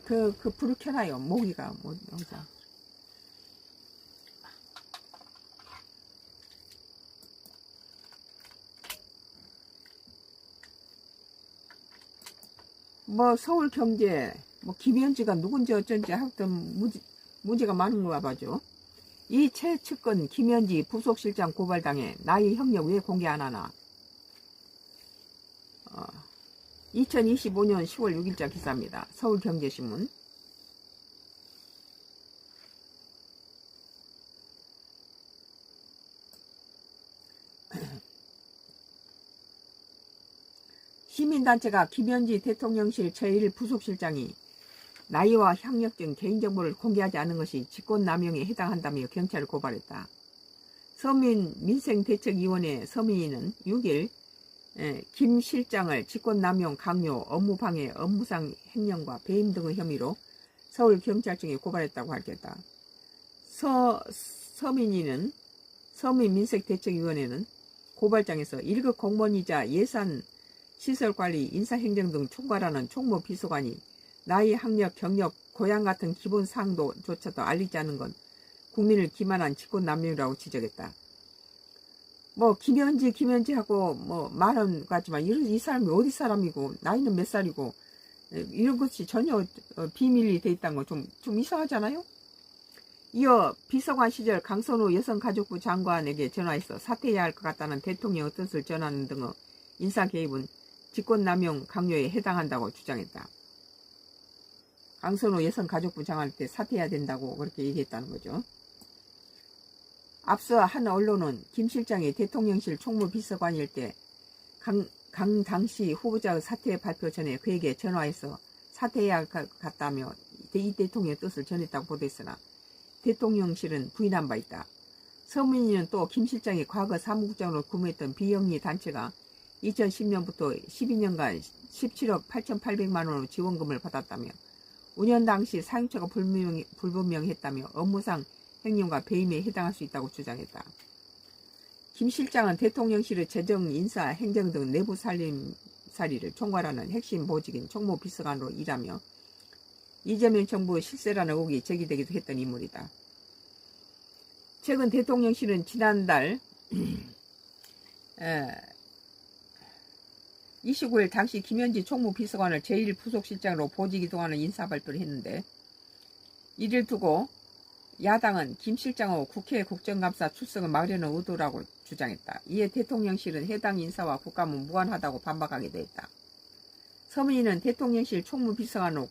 불을 켜놔요. 모기가 뭐 여기서. 뭐 서울 경제 뭐 김현지가 누군지 어쩐지 하여튼 무지가 많은 거야 봐죠. 이 최측근 김현지 부속실장 고발당해 나이 학력 왜 공개 안 하나. 2025년 10월 6일자 기사입니다. 서울경제신문. 시민단체가 김현지 대통령실 제1부속실장이 나이와 학력 등 개인정보를 공개하지 않은 것이 직권남용에 해당한다며 경찰을 고발했다. 서민민생대책위원회 서민위는 6일 김 실장을 직권남용, 강요, 업무방해, 업무상 횡령과 배임 등의 혐의로 서울경찰청에 고발했다고 밝혔다. 서민민생대책위원회는 고발장에서 1급 공무원이자 예산, 시설관리, 인사행정 등 총괄하는 총무비서관이 나이, 학력, 경력, 고향 같은 기본 사항조차도 알리지 않은 건 국민을 기만한 직권남용이라고 지적했다. 뭐 김현지 하고 뭐 말은 같지만 이 사람이 어디 사람이고 나이는 몇 살이고 이런 것이 전혀 비밀이 돼 있다는 거 좀 이상하잖아요. 이어 비서관 시절 강선우 여성가족부 장관에게 전화해서 사퇴해야 할 것 같다는 대통령의 뜻을 전하는 등의 인사 개입은 직권남용 강요에 해당한다고 주장했다. 강선우 여성가족부 장관한테 사퇴해야 된다고 그렇게 얘기했다는 거죠. 앞서 한 언론은 김 실장이 대통령실 총무비서관일 때 강 당시 후보자의 사퇴 발표 전에 그에게 전화해서 사퇴해야 할 것 같다며 이 대통령의 뜻을 전했다고 보도했으나 대통령실은 부인한 바 있다. 서민위는 또 김 실장이 과거 사무국장으로 근무했던 비영리 단체가 2010년부터 12년간 17억 8,800만 원의 지원금을 받았다며 운영 당시 사용처가 불분명했다며 업무상 횡령과 배임에 해당할 수 있다고 주장했다. 김 실장은 대통령실의 재정, 인사, 행정 등 내부 살림살이를 총괄하는 핵심 보직인 총무비서관으로 일하며 이재명 정부의 실세라는 의혹이 제기되기도 했던 인물이다. 최근 대통령실은 지난달 29일 당시 김현지 총무비서관을 제1부속실장으로 보직 이동하는 인사발표를 했는데 이를 두고 야당은 김 실장의 국회 국정감사 출석을 막으려는 의도라고 주장했다. 이에 대통령실은 해당 인사와 국감은 무관하다고 반박하기도 했다. 서민위는 대통령실 총무비서관으로